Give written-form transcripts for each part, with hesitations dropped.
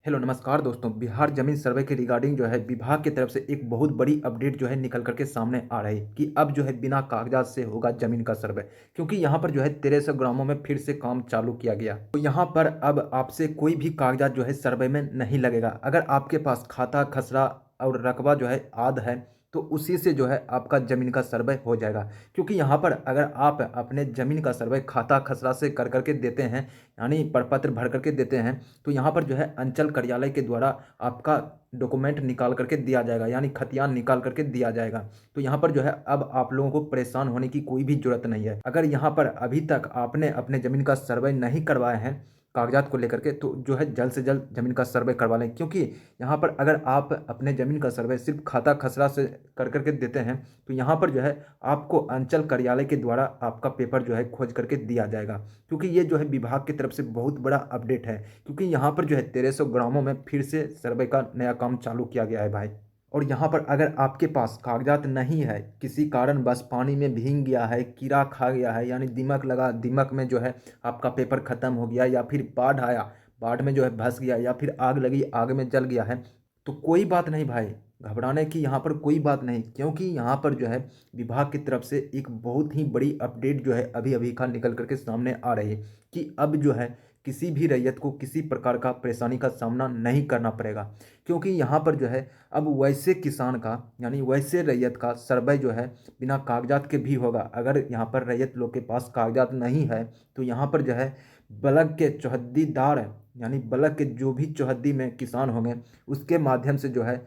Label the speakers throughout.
Speaker 1: Hello नमस्कार दोस्तों। बिहार जमीन सर्वे के रिगार्डिंग जो है विभाग की तरफ से एक बहुत बड़ी अपडेट जो है निकल करके सामने आ रही है कि अब जो है बिना कागजात से होगा जमीन का सर्वे। क्योंकि यहाँ पर जो है 1300 ग्रामों में फिर से काम चालू किया गया, तो यहाँ पर अब आपसे कोई भी कागजात जो है सर्वे में नहीं लगेगा। अगर आपके पास खाता खसरा और रकबा जो है आद है तो उसी से जो है आपका ज़मीन का सर्वे हो जाएगा। क्योंकि यहाँ पर अगर आप अपने ज़मीन का सर्वे खाता खसरा से कर करके देते हैं, यानी प्रपत्र भर करके देते हैं, तो यहाँ पर जो है अंचल कार्यालय के द्वारा आपका डॉक्यूमेंट निकाल करके दिया जाएगा, यानी खतियान निकाल करके दिया जाएगा। तो यहाँ पर जो है अब आप लोगों को परेशान होने की कोई भी ज़रूरत नहीं है। अगर यहाँ पर अभी तक आपने अपने ज़मीन का सर्वे नहीं करवाए हैं कागजात को लेकर के, तो जो है जल्द से जल्द ज़मीन का सर्वे करवा लें। क्योंकि यहाँ पर अगर आप अपने ज़मीन का सर्वे सिर्फ खाता खसरा से कर करके देते हैं तो यहाँ पर जो है आपको अंचल कार्यालय के द्वारा आपका पेपर जो है खोज करके दिया जाएगा। क्योंकि ये जो है विभाग की तरफ से बहुत बड़ा अपडेट है। क्योंकि यहाँ पर जो है 1300 ग्रामों में फिर से सर्वे का नया काम चालू किया गया है भाई। और यहाँ पर अगर आपके पास कागजात नहीं है, किसी कारण बस पानी में भीग गया है, कीड़ा खा गया है, यानी दीमक लगा, दीमक में जो है आपका पेपर ख़त्म हो गया, या फिर बाढ़ आया, बाढ़ में जो है धंस गया, या फिर आग लगी, आग में जल गया है, तो कोई बात नहीं भाई, घबराने की यहाँ पर कोई बात नहीं। क्योंकि यहाँ पर जो है विभाग की तरफ से एक बहुत ही बड़ी अपडेट जो है अभी अभी का निकल करके सामने आ रही है कि अब जो है किसी भी रैयत को किसी प्रकार का परेशानी का सामना नहीं करना पड़ेगा। क्योंकि यहाँ पर जो है अब वैसे किसान का, यानी वैसे रैयत का सर्वे जो है बिना कागजात के भी होगा। अगर यहाँ पर रैयत लोग के पास कागजात नहीं है तो यहाँ पर जो है ब्लॉक के चौहद्दीदार, यानी ब्लॉक के जो भी चौहद्दी में किसान होंगे उसके माध्यम से जो है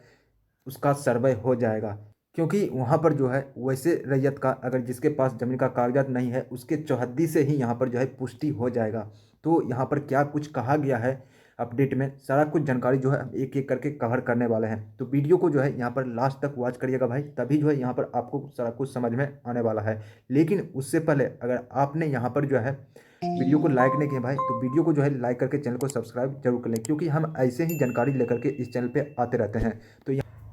Speaker 1: उसका सर्वे हो जाएगा। क्योंकि वहाँ पर जो है वैसे रैयत का, अगर जिसके पास ज़मीन का कागजात नहीं है उसके चौहद्दी से ही यहाँ पर जो है पुष्टि हो जाएगा। तो यहाँ पर क्या कुछ कहा गया है अपडेट में, सारा कुछ जानकारी जो है हम एक एक करके कवर करने वाले हैं। तो वीडियो को जो है यहाँ पर लास्ट तक वॉच करिएगा भाई, तभी जो है यहाँ पर आपको सारा कुछ समझ में आने वाला है। लेकिन उससे पहले अगर आपने यहाँ पर जो है वीडियो को लाइक नहीं किया भाई, तो वीडियो को जो है लाइक करके चैनल को सब्सक्राइब जरूर कर लें। क्योंकि हम ऐसे ही जानकारी लेकर के इस चैनल पे आते रहते हैं।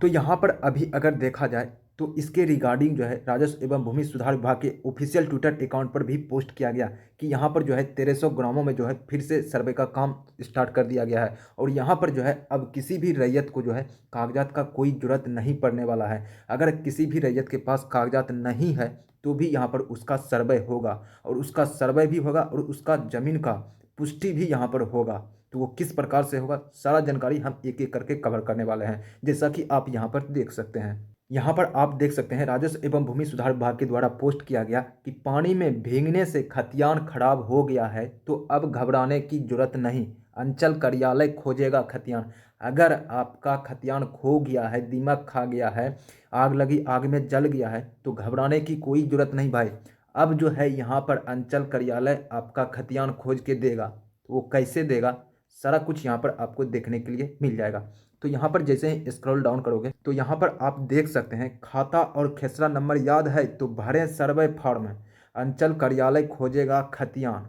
Speaker 1: तो यहाँ पर अभी अगर देखा जाए तो इसके रिगार्डिंग जो है राजस्व एवं भूमि सुधार विभाग के ऑफिशियल ट्विटर अकाउंट पर भी पोस्ट किया गया कि यहाँ पर जो है 1300 ग्रामों में जो है फिर से सर्वे का काम स्टार्ट कर दिया गया है। और यहाँ पर जो है अब किसी भी रैयत को जो है कागजात का कोई ज़रूरत नहीं पड़ने वाला है। अगर किसी भी रैयत के पास कागजात नहीं है तो भी यहाँ पर उसका सर्वे होगा, और उसका सर्वे भी होगा और उसका ज़मीन का पुष्टि भी यहाँ पर होगा। तो वो किस प्रकार से होगा, सारा जानकारी हम एक एक करके कवर करने वाले हैं। जैसा कि आप यहाँ पर देख सकते हैं, यहाँ पर आप देख सकते हैं राजस्व एवं भूमि सुधार विभाग के द्वारा पोस्ट किया गया कि पानी में भीगने से खतियान खराब हो गया है तो अब घबराने की जरूरत नहीं, अंचल कार्यालय खोजेगा खतियान। अगर आपका खतियान खो गया है, दीमक खा गया है, आग लगी, आग में जल गया है, तो घबराने की कोई जरूरत नहीं भाई। अब जो है यहाँ पर अंचल कार्यालय आपका खतियान खोज के देगा। वो कैसे देगा, सारा कुछ यहाँ पर आपको देखने के लिए मिल जाएगा। तो यहाँ पर जैसे ही स्क्रॉल डाउन करोगे तो यहाँ पर आप देख सकते हैं खाता और खेसरा नंबर याद है तो भरें सर्वे फॉर्म, अंचल कार्यालय खोजेगा खतियान,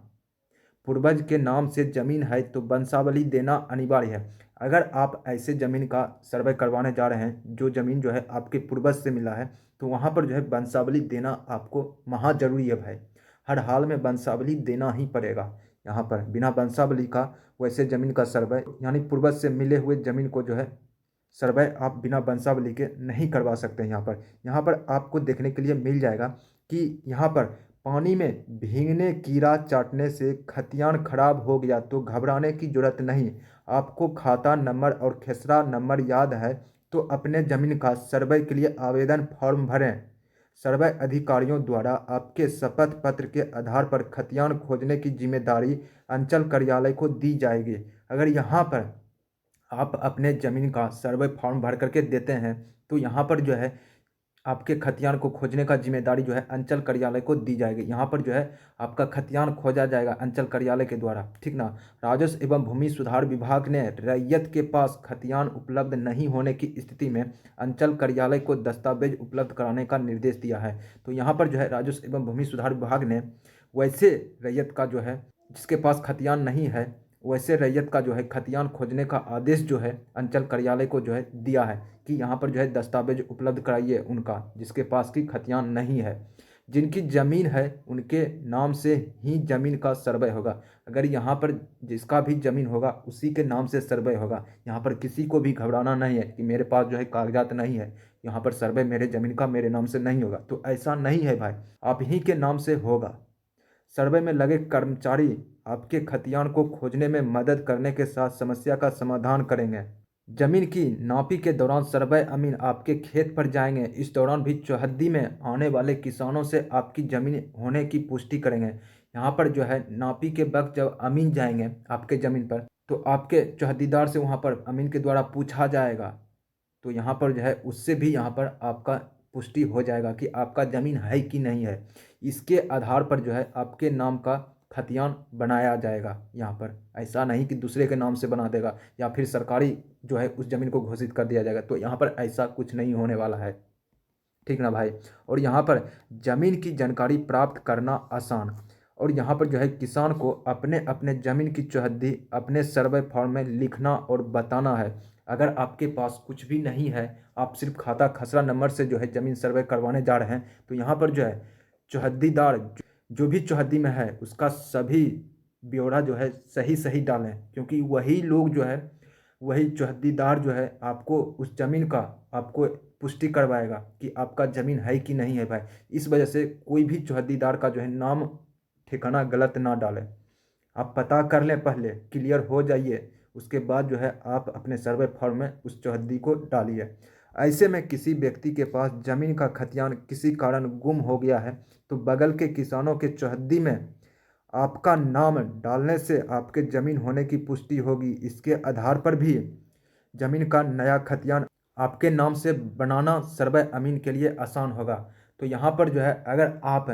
Speaker 1: पूर्वज के नाम से जमीन है तो वंशावली देना अनिवार्य है। अगर आप ऐसे ज़मीन का सर्वे करवाने जा रहे हैं जो ज़मीन जो है आपके पूर्वज से मिला है, तो वहाँ पर जो है वंशावली देना आपको महा जरूरी है भाई। हर हाल में वंशावली देना ही पड़ेगा। यहाँ पर बिना वंशावली का वैसे ज़मीन का सर्वे, यानी पूर्वज से मिले हुए ज़मीन को जो है सर्वे आप बिना वंशावली के नहीं करवा सकते हैं। यहाँ पर आपको देखने के लिए मिल जाएगा कि यहाँ पर पानी में भीगने, कीड़ा चाटने से खतियान खराब हो गया तो घबराने की जरूरत नहीं। आपको खाता नंबर और खेसरा नंबर याद है तो अपने ज़मीन का सर्वे के लिए आवेदन फॉर्म भरें। सर्वे अधिकारियों द्वारा आपके शपथ पत्र के आधार पर खतियान खोजने की जिम्मेदारी अंचल कार्यालय को दी जाएगी। अगर यहाँ पर आप अपने ज़मीन का सर्वे फॉर्म भर करके देते हैं तो यहाँ पर जो है आपके खतियान को खोजने का जिम्मेदारी जो है अंचल कार्यालय को दी जाएगी। यहाँ पर जो है आपका खतियान खोजा जाएगा अंचल कार्यालय के द्वारा, ठीक ना। राजस्व एवं भूमि सुधार विभाग ने रैयत के पास खतियान उपलब्ध नहीं होने की स्थिति में अंचल कार्यालय को दस्तावेज उपलब्ध कराने का निर्देश दिया है। तो यहाँ पर जो है राजस्व एवं भूमि सुधार विभाग ने वैसे रैयत का जो है जिसके पास खतियान नहीं है, वैसे रैयत का जो है खतियान खोजने का आदेश जो है अंचल कार्यालय को जो है दिया है कि यहाँ पर जो है दस्तावेज उपलब्ध कराइए उनका जिसके पास की खतियान नहीं है। जिनकी ज़मीन है उनके नाम से ही ज़मीन का सर्वे होगा। अगर यहाँ पर जिसका भी ज़मीन होगा उसी के नाम से सर्वे होगा। यहाँ पर किसी को भी घबराना नहीं है कि मेरे पास जो है कागजात नहीं है, यहाँ पर सर्वे मेरे ज़मीन का मेरे नाम से नहीं होगा। तो ऐसा नहीं है भाई, आप ही के नाम से होगा। सर्वे में लगे कर्मचारी आपके खतियान को खोजने में मदद करने के साथ समस्या का समाधान करेंगे। जमीन की नापी के दौरान सर्वे अमीन आपके खेत पर जाएंगे। इस दौरान भी चौहद्दी में आने वाले किसानों से आपकी ज़मीन होने की पुष्टि करेंगे। यहाँ पर जो है नापी के वक्त जब अमीन जाएंगे आपके ज़मीन पर, तो आपके चौहद्दीदार से वहाँ पर अमीन के द्वारा पूछा जाएगा। तो यहाँ पर जो है उससे भी यहाँ पर आपका पुष्टि हो जाएगा कि आपका ज़मीन है कि नहीं है। इसके आधार पर जो है आपके नाम का खतियान बनाया जाएगा। यहाँ पर ऐसा नहीं कि दूसरे के नाम से बना देगा या फिर सरकारी जो है उस ज़मीन को घोषित कर दिया जाएगा। तो यहाँ पर ऐसा कुछ नहीं होने वाला है, ठीक ना भाई। और यहाँ पर ज़मीन की जानकारी प्राप्त करना आसान। और यहाँ पर जो है किसान को अपने अपने ज़मीन की चौहद्दी अपने सर्वे फॉर्म में लिखना और बताना है। अगर आपके पास कुछ भी नहीं है, आप सिर्फ खाता खसरा नंबर से जो है ज़मीन सर्वे करवाने जा रहे हैं, तो यहाँ पर जो है चौहद्दीदार जो भी चौहद्दी में है उसका सभी ब्यौरा जो है सही सही डालें, क्योंकि वही लोग जो है वही चौहद्दीदार जो है आपको उस ज़मीन का आपको पुष्टि करवाएगा कि आपका ज़मीन है कि नहीं है भाई। इस वजह से कोई भी चौहद्दीदार का जो है नाम ठिकाना गलत ना डालें। आप पता कर लें, पहले क्लियर हो जाइए, उसके बाद जो है आप अपने सर्वे फॉर्म में उस चौहद्दी को डालिए। ऐसे में किसी व्यक्ति के पास ज़मीन का खतियान किसी कारण गुम हो गया है तो बगल के किसानों के चौहद्दी में आपका नाम डालने से आपके ज़मीन होने की पुष्टि होगी। इसके आधार पर भी ज़मीन का नया खतियान आपके नाम से बनाना सर्वे अमीन के लिए आसान होगा। तो यहाँ पर जो है अगर आप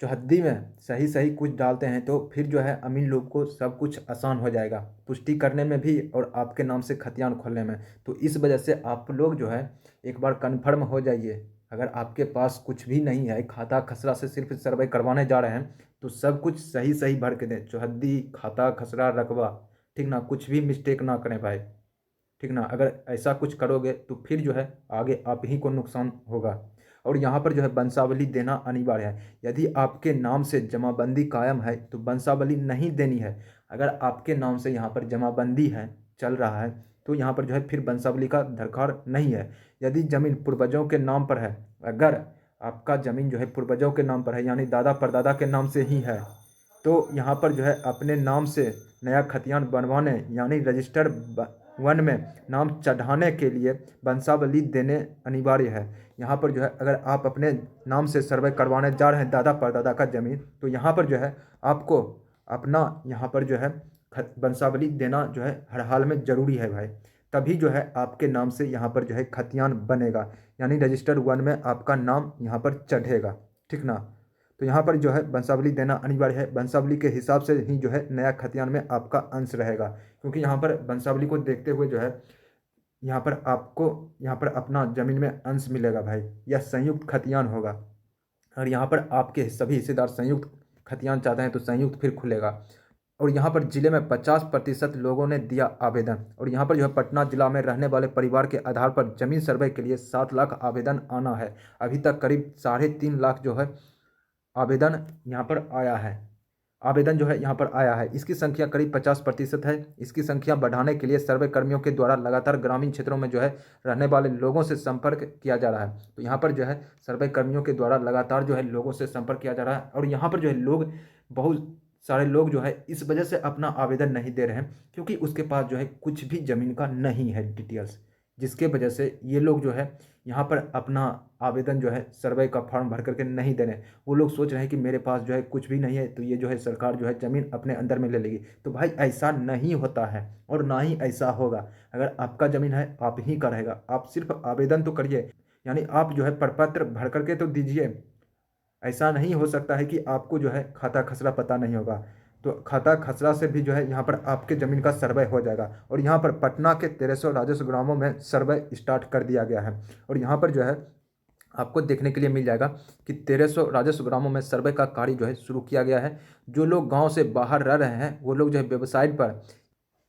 Speaker 1: चौहद्दी में सही सही कुछ डालते हैं तो फिर जो है अमीन लोग को सब कुछ आसान हो जाएगा, पुष्टि करने में भी और आपके नाम से खतियान खोलने में। तो इस वजह से आप लोग जो है एक बार कन्फर्म हो जाइए। अगर आपके पास कुछ भी नहीं है, खाता खसरा से सिर्फ सर्वे करवाने जा रहे हैं, तो सब कुछ सही सही भर के दें, चौहद्दी खाता खसरा रकबा, ठीक ना, कुछ भी मिस्टेक ना करें भाई, ठीक ना। अगर ऐसा कुछ करोगे तो फिर जो है आगे आप ही को नुकसान होगा। और यहाँ पर जो है वंशावली देना अनिवार्य है। यदि आपके नाम से जमाबंदी कायम है तो वंशावली नहीं देनी है। अगर आपके नाम से यहाँ पर जमाबंदी है, चल रहा है, तो यहाँ पर जो है फिर वंशावली का दरकार नहीं है। यदि ज़मीन पूर्वजों के नाम पर है, अगर आपका ज़मीन जो है पूर्वजों के नाम पर है यानी दादा परदादा के नाम से ही है, तो यहाँ पर जो है अपने नाम से नया खतियान बनवाने यानी रजिस्टर्ड वन में नाम चढ़ाने के लिए वंशावली देने अनिवार्य है। यहाँ पर जो है अगर आप अपने नाम से सर्वे करवाने जा रहे हैं दादा परदादा का ज़मीन, तो यहाँ पर जो है आपको अपना यहाँ पर जो है वंशावली देना जो है हर हाल में ज़रूरी है भाई। तभी जो है आपके नाम से यहाँ पर जो है खतियान बनेगा यानी रजिस्टर्ड वन में आपका नाम यहाँ पर चढ़ेगा, ठीक ना। तो यहाँ पर जो है वंशावली देना अनिवार्य है। वंशावली के हिसाब से ही जो है नया खतियान में आपका अंश रहेगा, क्योंकि यहाँ पर वंशावली को देखते हुए जो है यहाँ पर आपको यहाँ पर अपना ज़मीन में अंश मिलेगा भाई। यह संयुक्त खतियान होगा और यहाँ पर आपके सभी हिस्सेदार संयुक्त खतियान चाहते हैं तो संयुक्त फिर खुलेगा। और यहाँ पर जिले में 50% लोगों ने दिया आवेदन। और यहाँ पर जो है पटना जिला में रहने वाले परिवार के आधार पर ज़मीन सर्वे के लिए 7 लाख आवेदन आना है। अभी तक करीब 3.5 लाख जो है आवेदन यहाँ पर आया है। आवेदन जो है यहाँ पर आया है, इसकी संख्या करीब 50% है। इसकी संख्या बढ़ाने के लिए सर्वे कर्मियों के द्वारा लगातार ग्रामीण क्षेत्रों में जो है रहने वाले लोगों से संपर्क किया जा रहा है। तो यहाँ पर जो है सर्वे कर्मियों के द्वारा लगातार जो है लोगों से संपर्क किया जा रहा है। और यहाँ पर जो है लोग बहुत सारे लोग जो है इस वजह से अपना आवेदन नहीं दे रहे हैं क्योंकि उसके पास जो है कुछ भी ज़मीन का नहीं है डिटेल्स, जिसके वजह से ये लोग जो है यहाँ पर अपना आवेदन जो है सर्वे का फॉर्म भर करके नहीं दे रहे। वो लोग सोच रहे हैं कि मेरे पास जो है कुछ भी नहीं है तो ये जो है सरकार जो है ज़मीन अपने अंदर में ले लेगी। तो भाई ऐसा नहीं होता है और ना ही ऐसा होगा। अगर आपका ज़मीन है आप ही का रहेगा। आप सिर्फ आवेदन तो करिए, यानी आप जो है प्रपत्र भर करके तो दीजिए। ऐसा नहीं हो सकता है कि आपको जो है खाता खसरा पता नहीं होगा। तो खाता खसरा से भी जो है यहाँ पर आपके ज़मीन का सर्वे हो जाएगा। और यहाँ पर पटना के 1300 राजस्व ग्रामों में सर्वे स्टार्ट कर दिया गया है। और यहाँ पर जो है आपको देखने के लिए मिल जाएगा कि 1300 राजस्व ग्रामों में सर्वे का कार्य जो है शुरू किया गया है। जो लोग गाँव से बाहर रह रहे हैं वो लोग जो है वेबसाइट पर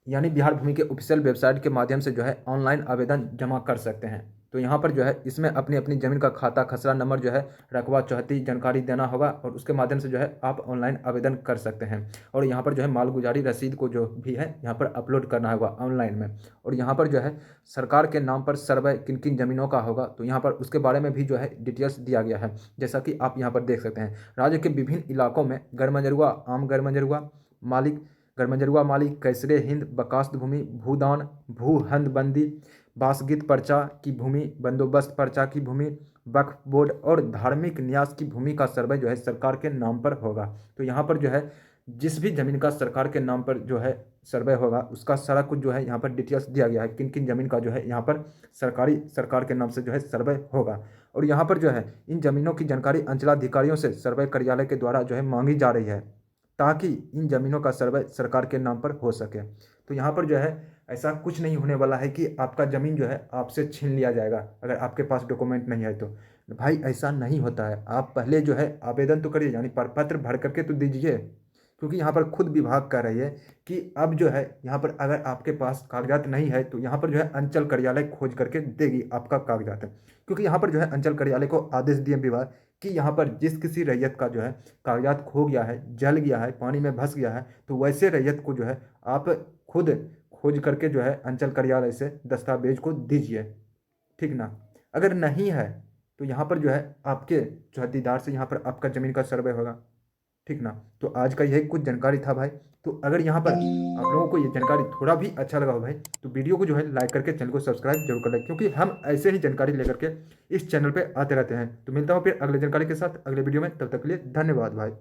Speaker 1: यानी बिहार भूमि के ऑफिशियल वेबसाइट के माध्यम से जो है ऑनलाइन आवेदन जमा कर सकते हैं। तो यहाँ पर जो है इसमें अपनी अपनी ज़मीन का खाता खसरा नंबर जो है रकबा चौहती जानकारी देना होगा और उसके माध्यम से जो है आप ऑनलाइन आवेदन कर सकते हैं। और यहाँ पर जो है मालगुजारी रसीद को जो भी है यहाँ पर अपलोड करना होगा ऑनलाइन में। और यहाँ पर जो है सरकार के नाम पर सर्वे किन किन ज़मीनों का होगा तो यहाँ पर उसके बारे में भी जो है डिटेल्स दिया गया है, जैसा कि आप यहाँ पर देख सकते हैं। राज्य के विभिन्न इलाकों में गैरमंजरुआ, आम गैरमंजरुआ मालिक, गैरमंजरुआ मालिक, कैसरे हिंद, बकास्त भूमि, भूदान, भू हंदबंदी, बासगित पर्चा की भूमि, बंदोबस्त पर्चा की भूमि, वक्फ बोर्ड और धार्मिक न्यास की भूमि का सर्वे जो है सरकार के नाम पर होगा। तो यहाँ पर जो है जिस भी ज़मीन का सरकार के नाम पर जो है सर्वे होगा उसका सारा कुछ जो है यहाँ पर डिटेल्स दिया गया है, किन किन ज़मीन का जो है यहाँ पर सरकार के नाम से जो है सर्वे होगा। और यहाँ पर जो है इन ज़मीनों की जानकारी अंचलाधिकारियों से सर्वे कार्यालय के द्वारा जो है मांगी जा रही है, ताकि इन ज़मीनों का सर्वे सरकार के नाम पर हो सके। तो यहाँ पर जो है ऐसा कुछ नहीं होने वाला है कि आपका ज़मीन जो है आपसे छीन लिया जाएगा अगर आपके पास डॉक्यूमेंट नहीं है तो। भाई ऐसा नहीं होता है। आप पहले जो है आवेदन तो करिए, यानी पत्र भर करके तो दीजिए, क्योंकि यहाँ पर खुद विभाग कह रही है कि अब जो है यहाँ पर अगर आपके पास कागजात नहीं है तो यहाँ पर जो है अंचल कार्यालय खोज करके देगी आपका कागजात। क्योंकि यहाँ पर जो है अंचल कार्यालय को आदेश दिए विभाग कि यहाँ पर जिस किसी रैयत का जो है कागजात खो गया है, जल गया है, पानी में धंस गया है, तो वैसे रैयत को जो है आप खुद खोज करके जो है अंचल कार्यालय से दस्तावेज को दीजिए, ठीक ना। अगर नहीं है तो यहाँ पर जो है आपके चौहद्दीदार से यहाँ पर आपका ज़मीन का सर्वे होगा, ठीक ना। तो आज का यही कुछ जानकारी था भाई। तो अगर यहाँ पर आप लोगों को ये जानकारी थोड़ा भी अच्छा लगा हो भाई तो वीडियो को जो है लाइक करके चैनल को सब्सक्राइब जरूर कर लें, क्योंकि हम ऐसे ही जानकारी लेकर के इस चैनल पे आते रहते हैं। तो मिलता हूँ फिर अगले जानकारी के साथ अगले वीडियो में, तब तक के लिए धन्यवाद भाई।